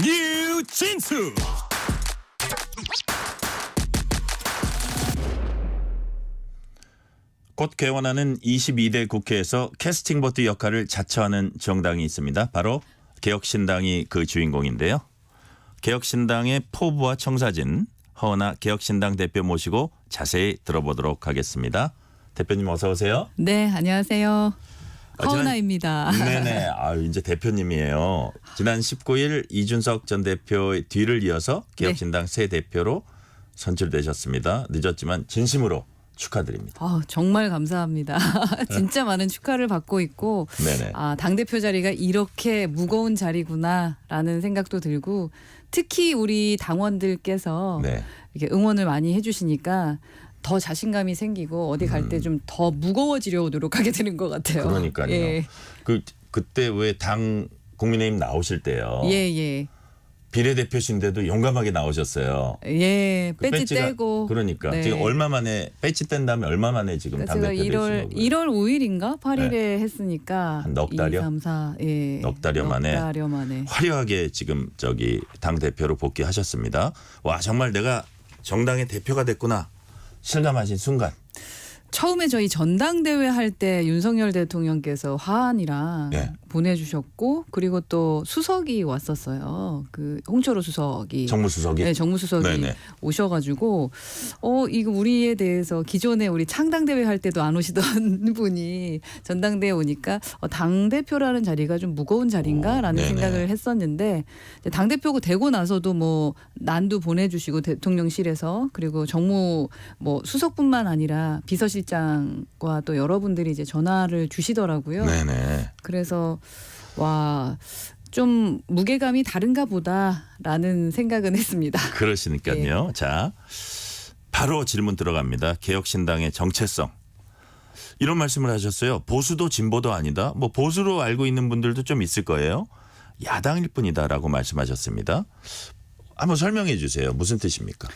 뉴진수. 곧 개원하는 22대 국회에서 캐스팅 보트 역할을 자처하는 정당이 있습니다. 바로 개혁신당이 그 주인공인데요. 개혁신당의 포부와 청사진, 허은하 개혁신당 대표 모시고 자세히 들어보도록 하겠습니다. 대표님 어서 오세요. 네, 안녕하세요. 허은하입니다. 네네. 이제 대표님이에요. 지난 19일 이준석 전 대표의 뒤를 이어서 개혁신당 새 대표로 선출되셨습니다. 늦었지만 진심으로 축하드립니다. 정말 감사합니다. 진짜 많은 축하를 받고 있고 네네. 당대표 자리가 이렇게 무거운 자리구나라는 생각도 들고 특히 우리 당원들께서 네. 이렇게 응원을 많이 해주시니까 더 자신감이 생기고 어디 갈 때 좀 더 무거워지려고 노력하게 되는 것 같아요. 그러니까요. 예. 그때 왜 당 국민의힘 나오실 때요. 예. 비례대표신데도 용감하게 나오셨어요. 예. 그 배지 떼고. 그러니까 네. 지금 얼마 만에 배지 뗀 다음에 얼마 만에 지금 제가 당대표 되신 거고요. 1월 5일인가 8일에 했으니까 한 넉 달여? 2, 3, 4. 예. 넉 달여 만에 화려하게 지금 당대표로 복귀하셨습니다. 와 정말 내가 정당의 대표가 됐구나 실감하신 순간. 처음에 저희 전당대회 할 때 윤석열 대통령께서 화환이랑 예. 보내주셨고 그리고 또 수석이 왔었어요. 그 홍철호 수석이. 정무수석이. 네, 정무수석이 네네. 오셔가지고 이거 우리에 대해서 기존에 우리 창당대회 할 때도 안 오시던 분이 전당대회 오니까 당대표라는 자리가 좀 무거운 자리인가라는 네네. 생각을 했었는데 당대표가 되고 나서도 뭐 난도 보내주시고 대통령실에서 그리고 정무 뭐 수석뿐만 아니라 비서실장과 또 여러분들이 이제 전화를 주시더라고요. 네네. 그래서 좀 무게감이 다른가 보다라는 생각은 했습니다. 그러시니까요. 자, 바로 질문 들어갑니다. 개혁신당의 정체성. 이런 말씀을 하셨어요. 보수도 진보도 아니다. 뭐 보수로 알고 있는 분들도 좀 있을 거예요. 야당일 뿐이다라고 말씀하셨습니다. 한번 설명해 주세요. 무슨 뜻입니까?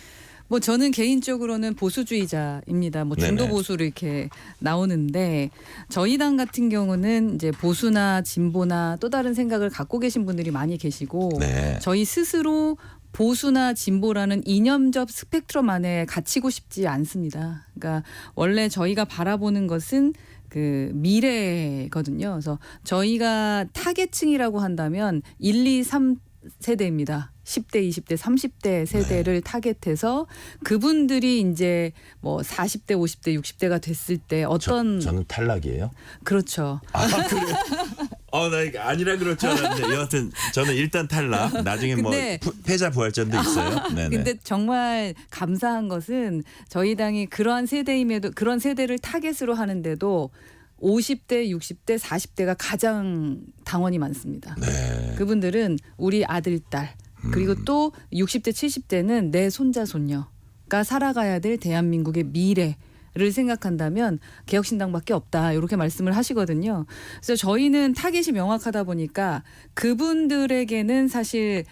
뭐 저는 개인적으로는 보수주의자입니다. 뭐 중도 네네. 보수로 이렇게 나오는데 저희 당 같은 경우는 이제 보수나 진보나 또 다른 생각을 갖고 계신 분들이 많이 계시고 네. 저희 스스로 보수나 진보라는 이념적 스펙트럼 안에 갇히고 싶지 않습니다. 그러니까 원래 저희가 바라보는 것은 그 미래거든요. 그래서 저희가 타겟층이라고 한다면 1, 2, 3 세대입니다. 10대, 20대, 30대 세대를 타겟해서 그분들이 이제 뭐 40대, 50대, 60대가 됐을 때 어떤 저는 탈락이에요. 그렇죠. 그래. 나 이거 아니라 그럴 줄 알았는데 여하튼 저는 일단 탈락. 나중에 근데 패자 부활전도 있어요. 네네. 근데 정말 감사한 것은 저희 당이 그러한 세대임에도 그런 세대를 타겟으로 하는데도 50대, 60대, 40대가 가장 당원이 많습니다. 네. 그분들은 우리 아들, 딸 그리고 또 60대, 70대는 내 손자, 손녀가 살아가야 될 대한민국의 미래를 생각한다면 개혁신당밖에 없다 이렇게 말씀을 하시거든요. 그래서 저희는 타겟이 명확하다 보니까 그분들에게는 사실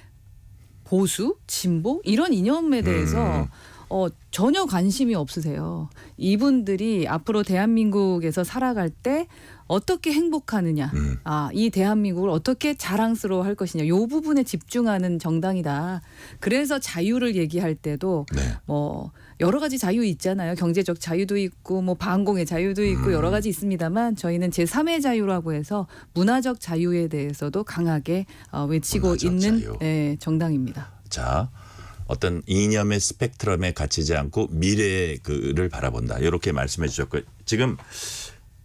보수, 진보 이런 이념에 대해서 전혀 관심이 없으세요. 이분들이 앞으로 대한민국에서 살아갈 때 어떻게 행복하느냐, 이 대한민국을 어떻게 자랑스러워할 것이냐, 이 부분에 집중하는 정당이다. 그래서 자유를 얘기할 때도 네. 뭐 여러 가지 자유 있잖아요. 경제적 자유도 있고, 뭐 방공의 자유도 있고 여러 가지 있습니다만 저희는 제3의 자유라고 해서 문화적 자유에 대해서도 강하게 외치고 문화적 있는 자유. 정당입니다. 자, 어떤 이념의 스펙트럼에 갇히지 않고 미래의 그를 바라본다. 이렇게 말씀해 주셨고 지금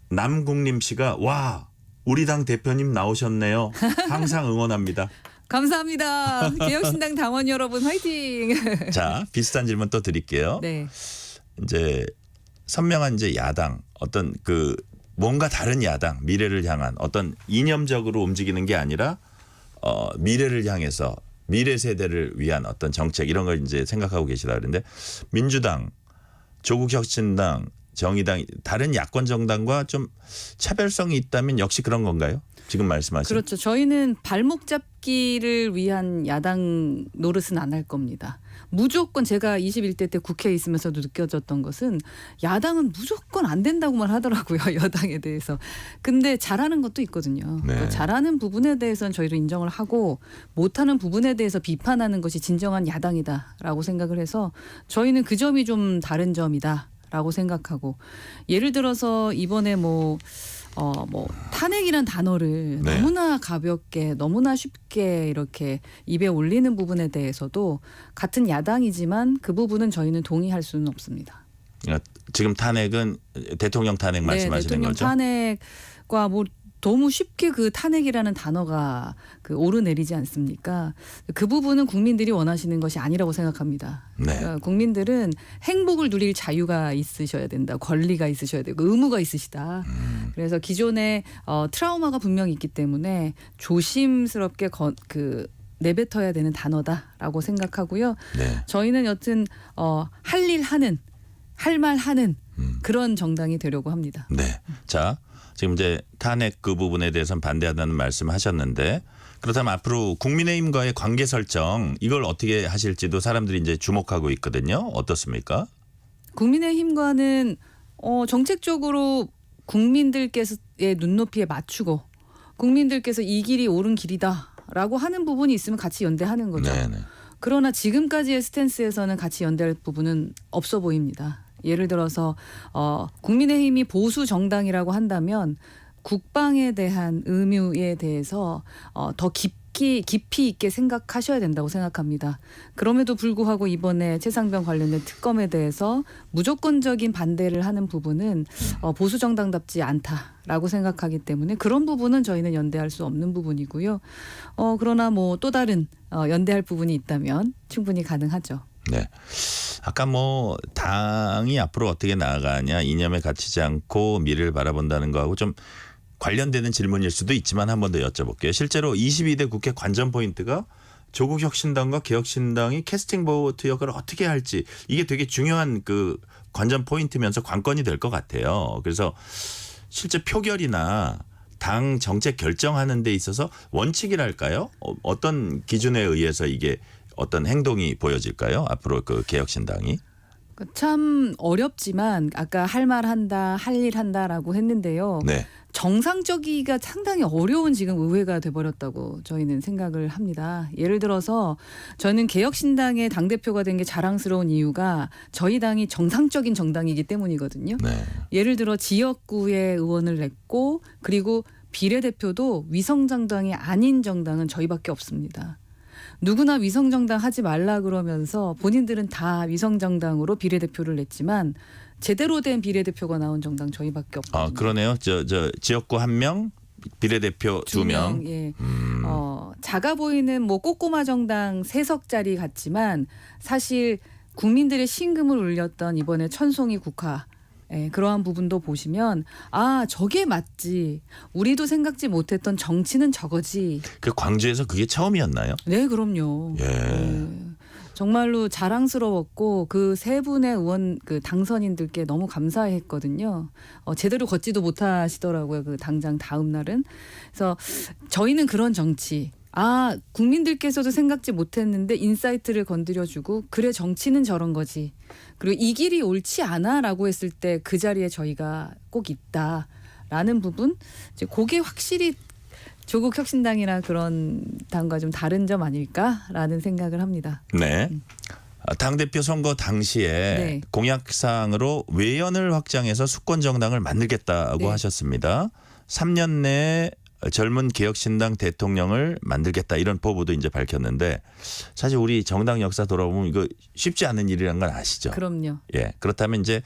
남국림 씨가 와 우리 당 대표님 나오셨네요. 항상 응원합니다. 감사합니다. 개혁신당 당원 여러분 화이팅. 자, 비슷한 질문 또 드릴게요. 네. 이제 선명한 이제 야당 어떤 그 뭔가 다른 야당 미래를 향한 어떤 이념적으로 움직이는 게 아니라 미래를 향해서 미래 세대를 위한 어떤 정책 이런 걸 이제 생각하고 계시다 그러는데 민주당, 조국혁신당, 정의당 다른 야권 정당과 좀 차별성이 있다면 역시 그런 건가요? 지금 말씀하신. 그렇죠. 저희는 발목 잡기를 위한 야당 노릇은 안 할 겁니다. 무조건 제가 21대 때 국회에 있으면서도 느껴졌던 것은 야당은 무조건 안 된다고만 하더라고요. 여당에 대해서. 근데 잘하는 것도 있거든요. 네. 그러니까 잘하는 부분에 대해서는 저희도 인정을 하고 못하는 부분에 대해서 비판하는 것이 진정한 야당이다라고 생각을 해서 저희는 그 점이 좀 다른 점이다라고 생각하고 예를 들어서 이번에 뭐 탄핵이란 단어를 네. 너무나 가볍게 너무나 쉽게 이렇게 입에 올리는 부분에 대해서도 같은 야당이지만 그 부분은 저희는 동의할 수는 없습니다. 지금 탄핵은 대통령 탄핵 말씀하시는 대통령 거죠? 탄핵과 뭐 너무 쉽게 그 탄핵이라는 단어가 그 오르내리지 않습니까? 그 부분은 국민들이 원하시는 것이 아니라고 생각합니다. 네. 그러니까 국민들은 행복을 누릴 자유가 있으셔야 된다, 권리가 있으셔야 되고 의무가 있으시다. 그래서 기존에 트라우마가 분명히 있기 때문에 조심스럽게 내뱉어야 되는 단어다라고 생각하고요. 네. 저희는 여튼 할 일 하는 할 말 하는 그런 정당이 되려고 합니다. 네. 자, 지금 이제 탄핵 그 부분에 대해서는 반대한다는 말씀하셨는데 그렇다면 앞으로 국민의힘과의 관계 설정 이걸 어떻게 하실지도 사람들이 이제 주목하고 있거든요. 어떻습니까? 국민의힘과는 정책적으로 국민들께서의 눈높이에 맞추고 국민들께서 이 길이 옳은 길이다라고 하는 부분이 있으면 같이 연대하는 거죠. 네네. 그러나 지금까지의 스탠스에서는 같이 연대할 부분은 없어 보입니다. 예를 들어서 국민의힘이 보수 정당이라고 한다면 국방에 대한 의무에 대해서 더 깊이 있게 생각하셔야 된다고 생각합니다. 그럼에도 불구하고 이번에 최상병 관련된 특검에 대해서 무조건적인 반대를 하는 부분은 보수 정당답지 않다라고 생각하기 때문에 그런 부분은 저희는 연대할 수 없는 부분이고요. 그러나 뭐 또 다른 연대할 부분이 있다면 충분히 가능하죠. 네. 아까 뭐 당이 앞으로 어떻게 나아가냐 이념에 갇히지 않고 미래를 바라본다는 거하고 좀 관련되는 질문일 수도 있지만 한 번 더 여쭤볼게요. 실제로 22대 국회 관전 포인트가 조국혁신당과 개혁신당이 캐스팅 보트 역할을 어떻게 할지 이게 되게 중요한 그 관전 포인트면서 관건이 될 것 같아요. 그래서 실제 표결이나 당 정책 결정하는 데 있어서 원칙이랄까요? 어떤 기준에 의해서 이게 어떤 행동이 보여질까요? 앞으로 그 개혁신당이. 참 어렵지만 아까 할 말 한다, 할 일 한다라고 했는데요. 네. 정상적이기가 상당히 어려운 지금 의회가 돼버렸다고 저희는 생각을 합니다. 예를 들어서 저는 개혁신당의 당대표가 된 게 자랑스러운 이유가 저희 당이 정상적인 정당이기 때문이거든요. 네. 예를 들어 지역구에 의원을 냈고 그리고 비례대표도 위성정당이 아닌 정당은 저희밖에 없습니다. 누구나 위성정당 하지 말라 그러면서 본인들은 다 위성정당으로 비례대표를 냈지만 제대로 된 비례대표가 나온 정당 저희밖에 없거든요. 아 그러네요. 저 지역구 1명, 비례대표 2명. 예. 작아 보이는 뭐 꼬꼬마 정당 3석짜리 같지만 사실 국민들의 신금을 울렸던 이번에 천송이 국화. 예, 그러한 부분도 보시면 아 저게 맞지. 우리도 생각지 못했던 정치는 저거지. 그 광주에서 그게 처음이었나요? 네, 그럼요. 예. 정말로 자랑스러웠고 그 세 분의 의원 그 당선인들께 너무 감사했거든요. 제대로 걷지도 못하시더라고요. 그 당장 다음 날은. 그래서 저희는 그런 정치. 아 국민들께서도 생각지 못했는데 인사이트를 건드려주고 그래 정치는 저런 거지. 그리고 이 길이 옳지 않아라고 했을 때 그 자리에 저희가 꼭 있다라는 부분. 이제 그게 확실히 조국혁신당이나 그런 당과 좀 다른 점 아닐까라는 생각을 합니다. 네. 당대표 선거 당시에 네. 공약사항으로 외연을 확장해서 수권 정당을 만들겠다고 네. 하셨습니다. 3년 내에 젊은 개혁신당 대통령을 만들겠다 이런 포부도 이제 밝혔는데 사실 우리 정당 역사 돌아보면 이거 쉽지 않은 일이라는 건 아시죠? 그럼요. 예. 그렇다면 이제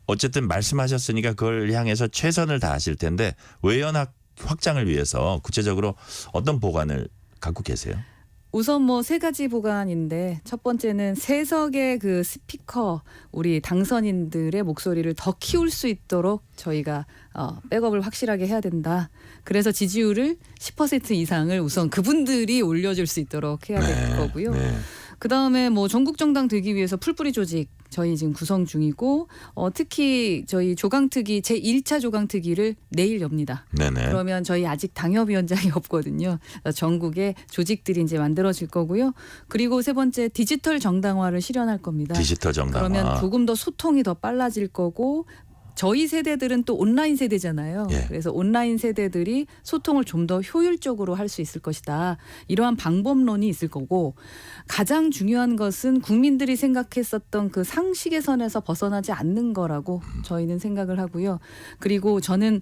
어쨌든 말씀하셨으니까 그걸 향해서 최선을 다하실 텐데 외연 확장을 위해서 구체적으로 어떤 보관을 갖고 계세요? 우선 뭐 3가지 보관인데 첫 번째는 3석의 그 스피커 우리 당선인들의 목소리를 더 키울 수 있도록 저희가 백업을 확실하게 해야 된다. 그래서 지지율을 10% 이상을 우선 그분들이 올려줄 수 있도록 해야 될 거고요. 네. 그다음에 뭐 전국 정당 되기 위해서 풀뿌리 조직 저희 지금 구성 중이고 특히 저희 조강특위 제1차 조강특위를 내일 엽니다. 네네. 그러면 저희 아직 당협위원장이 없거든요. 전국에 조직들이 이제 만들어질 거고요. 그리고 세 번째 디지털 정당화를 실현할 겁니다. 디지털 정당화. 그러면 조금 더 소통이 더 빨라질 거고 저희 세대들은 또 온라인 세대잖아요. 예. 그래서 온라인 세대들이 소통을 좀 더 효율적으로 할 수 있을 것이다. 이러한 방법론이 있을 거고 가장 중요한 것은 국민들이 생각했었던 그 상식의 선에서 벗어나지 않는 거라고 저희는 생각을 하고요. 그리고 저는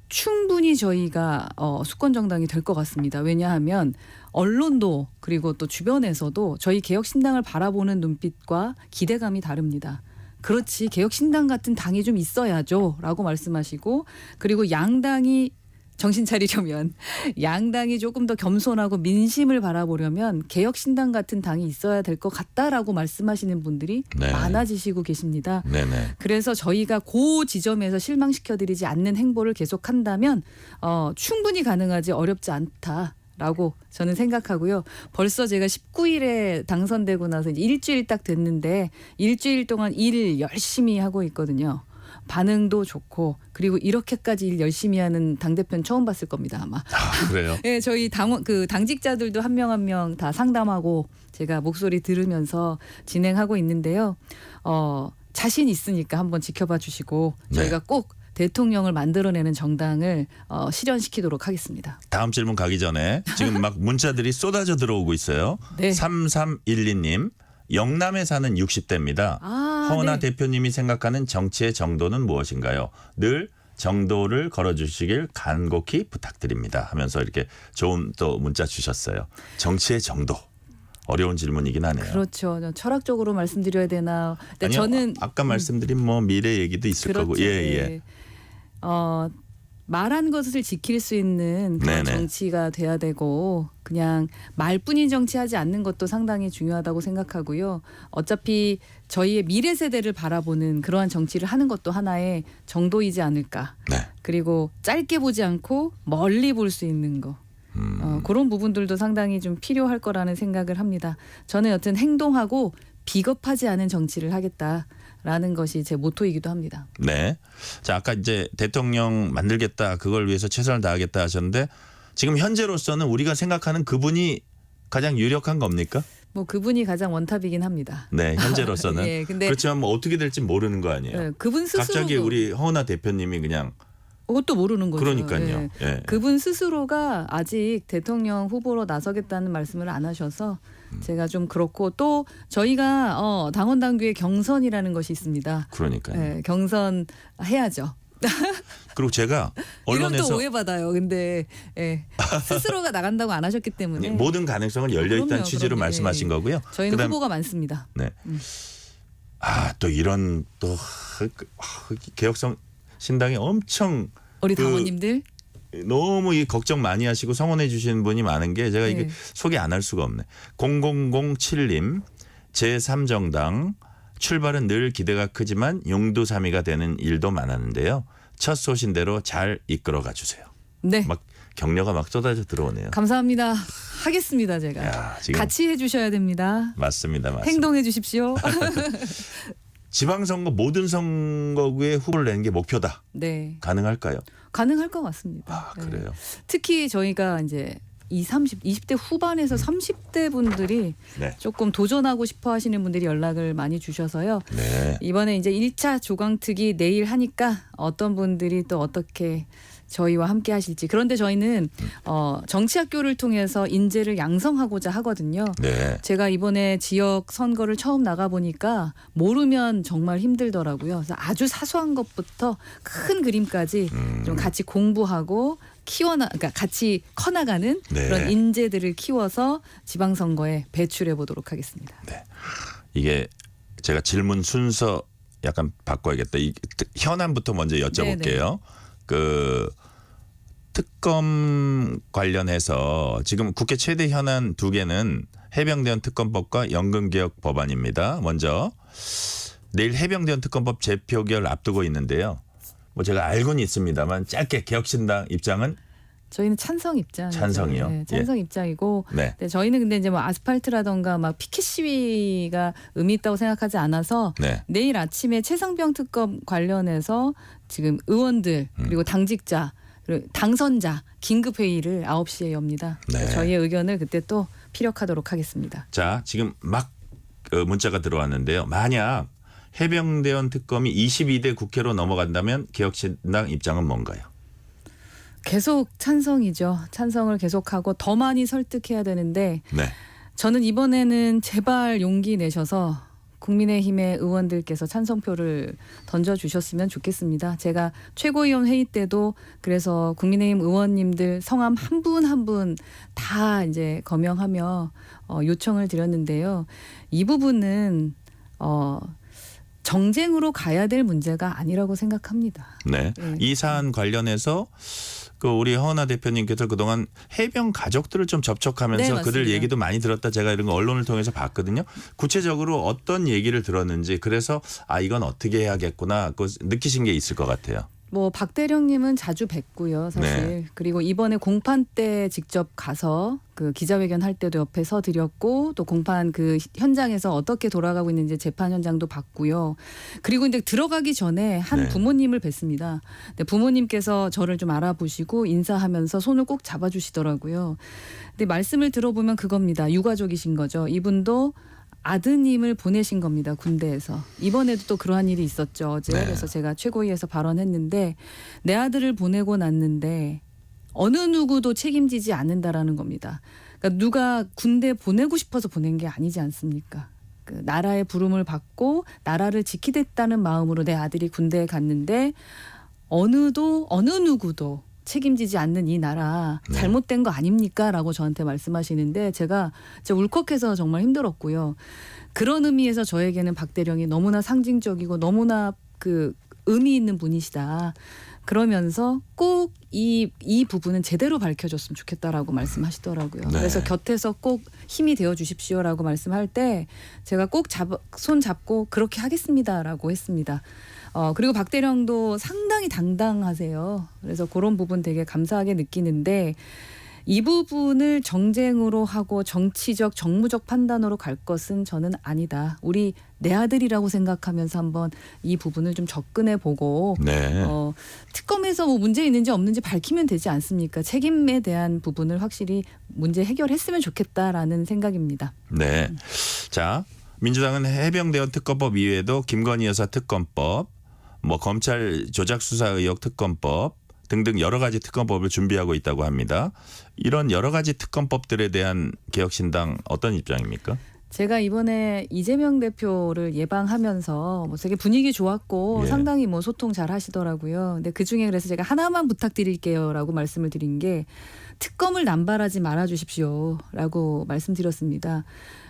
충분히 저희가 수권 정당이 될 것 같습니다. 왜냐하면 언론도 그리고 또 주변에서도 저희 개혁신당을 바라보는 눈빛과 기대감이 다릅니다. 그렇지 개혁신당 같은 당이 좀 있어야죠 라고 말씀하시고 그리고 양당이 정신 차리려면 양당이 조금 더 겸손하고 민심을 바라보려면 개혁신당 같은 당이 있어야 될 것 같다라고 말씀하시는 분들이 네. 많아지시고 계십니다. 네네. 그래서 저희가 그 지점에서 실망시켜드리지 않는 행보를 계속한다면 충분히 가능하지 어렵지 않다라고 저는 생각하고요. 벌써 제가 19일에 당선되고 나서 이제 일주일 딱 됐는데 일주일 동안 일 열심히 하고 있거든요. 반응도 좋고 그리고 이렇게까지 일 열심히 하는 당대표는 처음 봤을 겁니다 아마. 아, 그래요? 네, 저희 당직자들도 한 명 한 명 다 상담하고 제가 목소리 들으면서 진행하고 있는데요. 자신 있으니까 한번 지켜봐 주시고 저희가 네. 꼭 대통령을 만들어내는 정당을 실현시키도록 하겠습니다. 다음 질문 가기 전에 지금 막 문자들이 쏟아져 들어오고 있어요. 네. 3312님. 영남에 사는 60대입니다. 허은하 네. 대표님이 생각하는 정치의 정도는 무엇인가요? 늘 정도를 걸어주시길 간곡히 부탁드립니다. 하면서 이렇게 좋은 또 문자 주셨어요. 정치의 정도. 어려운 질문이긴 하네요. 그렇죠. 철학적으로 말씀드려야 되나? 근데 아니요, 저는 아까 말씀드린 뭐 미래 얘기도 있을 그렇죠. 거고. 예. 네. 말한 것을 지킬 수 있는 그런 네네. 정치가 돼야 되고 그냥 말뿐인 정치하지 않는 것도 상당히 중요하다고 생각하고요. 어차피 저희의 미래 세대를 바라보는 그러한 정치를 하는 것도 하나의 정도이지 않을까. 네. 그리고 짧게 보지 않고 멀리 볼 수 있는 거. 그런 부분들도 상당히 좀 필요할 거라는 생각을 합니다. 저는 여튼 행동하고 비겁하지 않은 정치를 하겠다라는 것이 제 모토이기도 합니다. 네. 자, 아까 이제 대통령 만들겠다, 그걸 위해서 최선을 다하겠다 하셨는데 지금 현재로서는 우리가 생각하는 그분이 가장 유력한 겁니까? 뭐 그분이 가장 원탑이긴 합니다. 네, 현재로서는. 예, 근데 그렇지만 뭐 어떻게 될지 모르는 거 아니에요. 네, 그분 스스로 갑자기 우리 허은하 대표님이 그냥 그것도 모르는 거죠. 그러니까요. 예. 예. 그분 스스로가 아직 대통령 후보로 나서겠다는 말씀을 안 하셔서 제가 좀 그렇고 또 저희가 당원 당규에 경선이라는 것이 있습니다. 그러니까요. 예, 경선 해야죠. 그리고 제가 이건 또 언론에서 오해받아요. 근데 예, 스스로가 나간다고 안 하셨기 때문에 모든 가능성은 열려 있다는 그럼요, 취지로 그럼요. 말씀하신 예. 거고요. 저희는 그다음- 후보가 많습니다. 네. 또 이런 또 개혁성 신당에 엄청 우리 그 당원님들 너무 이 걱정 많이 하시고 성원해 주시는 분이 많은 게 제가 이게 네. 소개 안 할 수가 없네. 0007님 제3정당 출발은 늘 기대가 크지만 용두사미가 되는 일도 많았는데요. 첫 소신대로 잘 이끌어가 주세요. 네. 막 격려가 막 쏟아져 들어오네요. 감사합니다. 하겠습니다. 제가 야, 지금 같이 해주셔야 됩니다. 맞습니다. 행동해 주십시오. 지방선거 모든 선거구에 후보를 내는 게 목표다. 네, 가능할까요? 가능할 것 같습니다. 네. 그래요. 특히 저희가 이제 20대 후반에서 30대 분들이 네. 조금 도전하고 싶어 하시는 분들이 연락을 많이 주셔서요. 네. 이번에 이제 1차 조강특위 내일 하니까 어떤 분들이 또 어떻게 저희와 함께 하실지. 그런데 저희는 정치학교를 통해서 인재를 양성하고자 하거든요. 네. 제가 이번에 지역 선거를 처음 나가 보니까 모르면 정말 힘들더라고요. 그래서 아주 사소한 것부터 큰 그림까지 좀 같이 공부하고 그러니까 같이 커나가는 네. 그런 인재들을 키워서 지방선거에 배출해 보도록 하겠습니다. 이게 제가 질문 순서 약간 바꿔야겠다. 현안부터 먼저 여쭤볼게요. 그 특검 관련해서 지금 국회 최대 현안 2개는 해병대원 특검법과 연금개혁 법안입니다. 먼저 내일 해병대원 특검법 재표결 앞두고 있는데요. 뭐 제가 알고는 있습니다만 짧게 개혁신당 입장은 저희는 찬성 입장. 찬성이요? 네, 찬성 입장이고. 네. 네, 저희는 근데 이제 뭐 아스팔트라던가 막 피켓 시위가 의미 있다고 생각하지 않아서 네. 내일 아침에 최상병 특검 관련해서 지금 의원들 그리고 당직자 그리고 당선자 긴급 회의를 9시에 엽니다. 네. 저희의 의견을 그때 또 피력하도록 하겠습니다. 자, 지금 막 문자가 들어왔는데요. 만약 해병대원 특검이 22대 국회로 넘어간다면 개혁신당 입장은 뭔가요? 계속 찬성이죠. 찬성을 계속하고 더 많이 설득해야 되는데 네. 저는 이번에는 제발 용기 내셔서 국민의힘의 의원들께서 찬성표를 던져주셨으면 좋겠습니다. 제가 최고위원 회의 때도 그래서 국민의힘 의원님들 성함 한 분 한 분 다 이제 거명하며 요청을 드렸는데요. 이 부분은 정쟁으로 가야 될 문제가 아니라고 생각합니다. 네. 네. 이 사안 관련해서 그 우리 허은하 대표님께서 그동안 해병 가족들을 좀 접촉하면서 네, 그들 맞습니다. 얘기도 많이 들었다 제가 이런 거 언론을 통해서 봤거든요. 구체적으로 어떤 얘기를 들었는지 그래서 이건 어떻게 해야겠구나 그 느끼신 게 있을 것 같아요. 뭐 박대령님은 자주 뵙고요, 사실. 네. 그리고 이번에 공판 때 직접 가서 그 기자회견 할 때도 옆에 서 드렸고 또 공판 그 현장에서 어떻게 돌아가고 있는지 재판 현장도 봤고요. 그리고 이제 들어가기 전에 한 네. 부모님을 뵀습니다. 근데 부모님께서 저를 좀 알아보시고 인사하면서 손을 꼭 잡아주시더라고요. 근데 말씀을 들어보면 그겁니다. 유가족이신 거죠. 이분도 아드님을 보내신 겁니다. 군대에서. 이번에도 또 그러한 일이 있었죠. 어제. 네. 그래서 제가 최고위에서 발언했는데 내 아들을 보내고 났는데 어느 누구도 책임지지 않는다라는 겁니다. 그러니까 누가 군대 보내고 싶어서 보낸 게 아니지 않습니까? 그 나라의 부름을 받고 나라를 지키겠다는 마음으로 내 아들이 군대에 갔는데 어느 누구도 책임지지 않는 이 나라 네. 잘못된 거 아닙니까? 라고 저한테 말씀하시는데 제가 진짜 울컥해서 정말 힘들었고요. 그런 의미에서 저에게는 박대령이 너무나 상징적이고 너무나 그 의미 있는 분이시다. 그러면서 꼭 이 부분은 제대로 밝혀줬으면 좋겠다라고 말씀하시더라고요. 네. 그래서 곁에서 꼭 힘이 되어 주십시오라고 말씀할 때 제가 꼭 손 잡고 그렇게 하겠습니다라고 했습니다. 그리고 박대령도 상당히 당당하세요. 그래서 그런 부분 되게 감사하게 느끼는데 이 부분을 정쟁으로 하고 정치적 정무적 판단으로 갈 것은 저는 아니다. 우리 내 아들이라고 생각하면서 한번 이 부분을 좀 접근해 보고 네. 특검에서 뭐 문제 있는지 없는지 밝히면 되지 않습니까? 책임에 대한 부분을 확실히 문제 해결했으면 좋겠다라는 생각입니다. 네. 자, 민주당은 해병대원 특검법 이외에도 김건희 여사 특검법, 뭐 검찰 조작 수사 의혹 특검법 등등 여러 가지 특검법을 준비하고 있다고 합니다. 이런 여러 가지 특검법들에 대한 개혁신당 어떤 입장입니까? 제가 이번에 이재명 대표를 예방하면서 뭐 되게 분위기 좋았고 예. 상당히 뭐 소통 잘 하시더라고요. 근데 그중에 그래서 제가 하나만 부탁드릴게요라고 말씀을 드린 게 특검을 남발하지 말아 주십시오라고 말씀드렸습니다.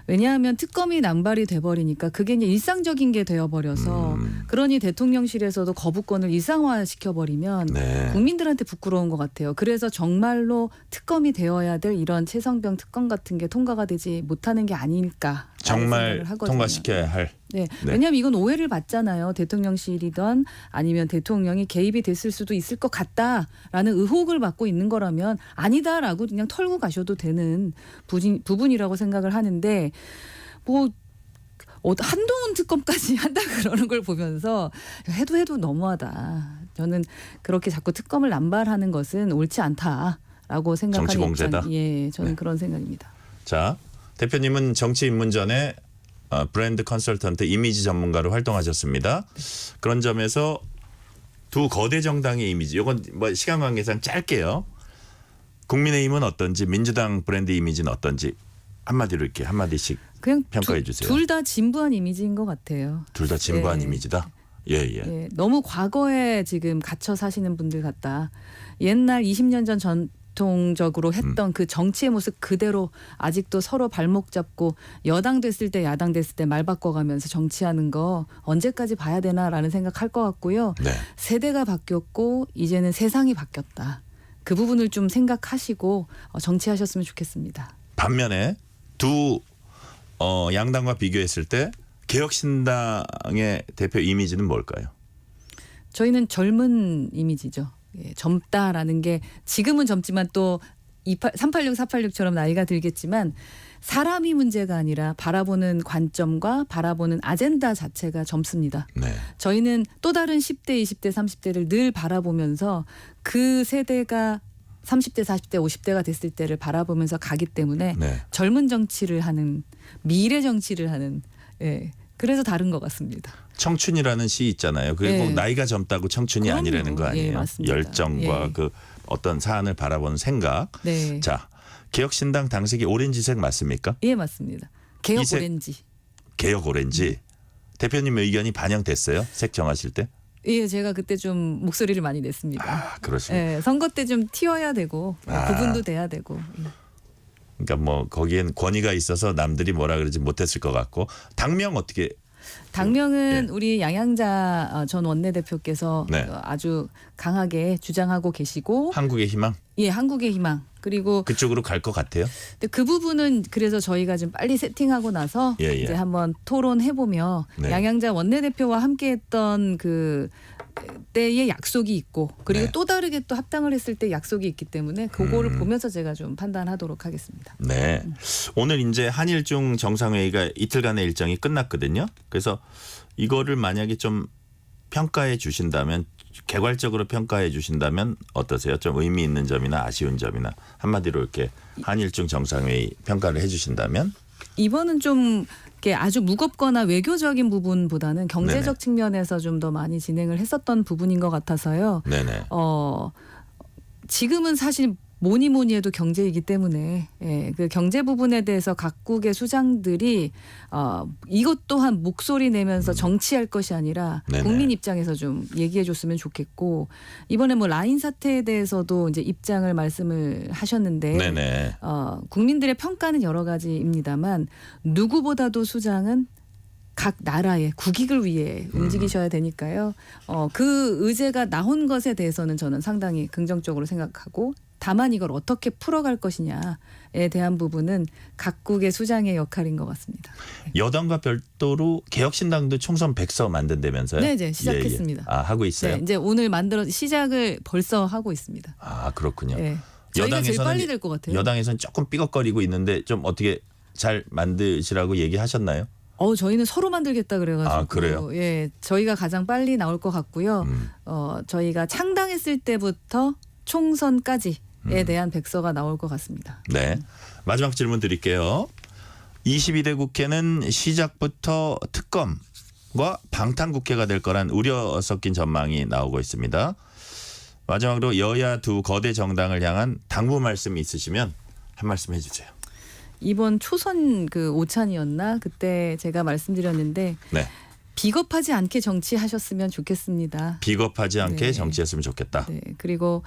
왜냐하면 특검이 남발이 돼버리니까 그게 이제 일상적인 게 되어버려서 그러니 대통령실에서도 거부권을 일상화시켜버리면 네. 국민들한테 부끄러운 것 같아요. 그래서 정말로 특검이 되어야 될 이런 최상병 특검 같은 게 통과가 되지 못하는 게 아닐까. 정말 통과시켜야 할. 네. 네. 왜냐하면 이건 오해를 받잖아요. 대통령실이든 아니면 대통령이 개입이 됐을 수도 있을 것 같다라는 의혹을 받고 있는 거라면 아니다라고 그냥 털고 가셔도 되는 부분이라고 생각을 하는데 뭐 한동훈 특검까지 한다 그러는 걸 보면서 해도 너무하다. 저는 그렇게 자꾸 특검을 남발하는 것은 옳지 않다라고 생각하는 정치 공세다. 예, 저는 네. 그런 생각입니다. 자, 대표님은 정치 입문 전에 브랜드 컨설턴트 이미지 전문가로 활동하셨습니다. 그런 점에서 두 거대 정당의 이미지, 이건 뭐 시간 관계상 짧게요. 국민의힘은 어떤지, 민주당 브랜드 이미지는 어떤지 한마디로 이렇게 한마디씩 그냥 평가해 주세요. 둘 다 진부한 이미지인 것 같아요. 둘 다 진부한 네. 이미지다. 예. 예, 너무 과거에 지금 갇혀 사시는 분들 같다. 옛날 20년 전 전통적으로 했던 그 정치의 모습 그대로 아직도 서로 발목 잡고 여당 됐을 때 야당 됐을 때 말 바꿔가면서 정치하는 거 언제까지 봐야 되나라는 생각할 것 같고요. 네. 세대가 바뀌었고 이제는 세상이 바뀌었다. 그 부분을 좀 생각하시고 정치하셨으면 좋겠습니다. 반면에 두 양당과 비교했을 때 개혁신당의 대표 이미지는 뭘까요? 저희는 젊은 이미지죠. 예, 젊다라는 게 지금은 젊지만 또 386, 486처럼 나이가 들겠지만 사람이 문제가 아니라 바라보는 관점과 바라보는 아젠다 자체가 젊습니다. 네. 저희는 또 다른 10대, 20대, 30대를 늘 바라보면서 그 세대가 30대, 40대, 50대가 됐을 때를 바라보면서 가기 때문에 네. 젊은 정치를 하는 미래 정치를 하는 예. 그래서 다른 것 같습니다. 청춘이라는 시 있잖아요. 그게 꼭 네. 나이가 젊다고 청춘이 그럼요. 아니라는 거 아니에요. 예, 맞습니다. 열정과 예. 그 어떤 사안을 바라보는 생각. 네. 자, 개혁신당 당색이 오렌지색 맞습니까? 예, 맞습니다. 개혁 이색- 오렌지. 개혁 오렌지. 대표님 의견이 반영됐어요? 색 정하실 때? 예, 제가 그때 좀 목소리를 많이 냈습니다. 아, 그렇습니다. 예, 선거 때 좀 튀어야 되고 구분도 돼야 되고. 예. 그러니까 뭐 거기엔 권위가 있어서 남들이 뭐라 그러지 못했을 것 같고 당명 어떻게 당명은 예. 우리 양양자 전 원내대표께서 네. 아주 강하게 주장하고 계시고 한국의 희망 예, 한국의 희망. 그리고 그쪽으로 갈 것 같아요? 근데 그 부분은 그래서 저희가 좀 빨리 세팅하고 나서 예, 예. 이제 한번 토론해 보며 네. 양양자 원내대표와 함께했던 그 때의 약속이 있고 그리고 네. 또 다르게 또 합당을 했을 때 약속이 있기 때문에 그거를 보면서 제가 좀 판단하도록 하겠습니다. 네. 오늘 이제 한일중 정상회의가 이틀간의 일정이 끝났거든요. 그래서 이거를 만약에 좀 평가해 주신다면 개괄적으로 평가해 주신다면 어떠세요? 좀 의미 있는 점이나 아쉬운 점이나 한마디로 이렇게 한일중 정상회의 평가를 해 주신다면 이번은 좀 이렇게 아주 무겁거나 외교적인 부분보다는 경제적 네네. 측면에서 좀 더 많이 진행을 했었던 부분인 것 같아서요. 네네. 지금은 사실 뭐니 해도 경제이기 때문에 예, 그 경제 부분에 대해서 각국의 수장들이 이것 또한 목소리 내면서 정치할 것이 아니라 네네. 국민 입장에서 좀 얘기해 줬으면 좋겠고 이번에 뭐 라인 사태에 대해서도 이제 입장을 말씀을 하셨는데 네네. 국민들의 평가는 여러 가지입니다만 누구보다도 수장은 각 나라의 국익을 위해 움직이셔야 되니까요. 그 의제가 나온 것에 대해서는 저는 상당히 긍정적으로 생각하고 다만 이걸 어떻게 풀어갈 것이냐에 대한 부분은 각국의 수장의 역할인 것 같습니다. 여당과 별도로 개혁신당도 총선 100서 만든다면서요? 네, 이제 시작했습니다. 아, 하고 있어요? 네, 이제 오늘 시작을 벌써 하고 있습니다. 아, 그렇군요. 네. 저희가 제일 여당에서는 빨리 될 것 같아요. 여당에서는 조금 삐걱거리고 있는데 좀 어떻게 잘 만드시라고 얘기하셨나요? 저희는 서로 만들겠다 그래가지고. 아, 그래요? 예, 저희가 가장 빨리 나올 것 같고요. 저희가 창당했을 때부터 총선까지에 대한 백서가 나올 것 같습니다. 네. 마지막 질문 드릴게요. 22대 국회는 시작부터 특검과 방탄국회가 될 거란 우려 섞인 전망이 나오고 있습니다. 마지막으로 여야 두 거대 정당을 향한 당부 말씀이 있으시면 한 말씀 해주세요. 이번 초선 그 오찬이었나 그때 제가 말씀드렸는데 네. 비겁하지 않게 정치하셨으면 좋겠습니다. 비겁하지 않게 네. 정치했으면 좋겠다. 네, 그리고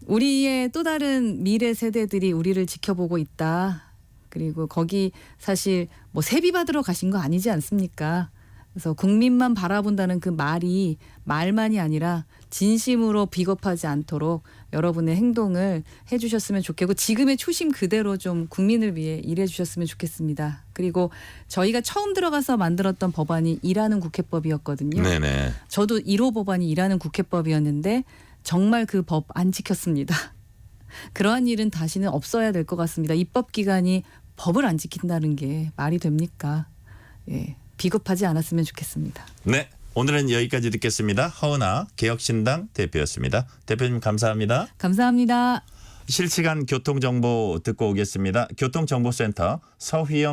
우리의 또 다른 미래 세대들이 우리를 지켜보고 있다. 그리고 거기 사실 뭐 세비 받으러 가신 거 아니지 않습니까? 그래서 국민만 바라본다는 그 말이 말만이 아니라 진심으로 비겁하지 않도록 여러분의 행동을 해주셨으면 좋겠고 지금의 초심 그대로 좀 국민을 위해 일해주셨으면 좋겠습니다. 그리고 저희가 처음 들어가서 만들었던 법안이 일하는 국회법이었거든요. 네네. 저도 1호 법안이 일하는 국회법이었는데 정말 그 법 안 지켰습니다. 그러한 일은 다시는 없어야 될 것 같습니다. 입법기관이 법을 안 지킨다는 게 말이 됩니까? 예, 비겁하지 않았으면 좋겠습니다. 네. 오늘은 여기까지 듣겠습니다. 허은하 개혁신당 대표였습니다. 대표님 감사합니다. 감사합니다. 실시간 교통정보 듣고 오겠습니다. 교통정보센터 서휘영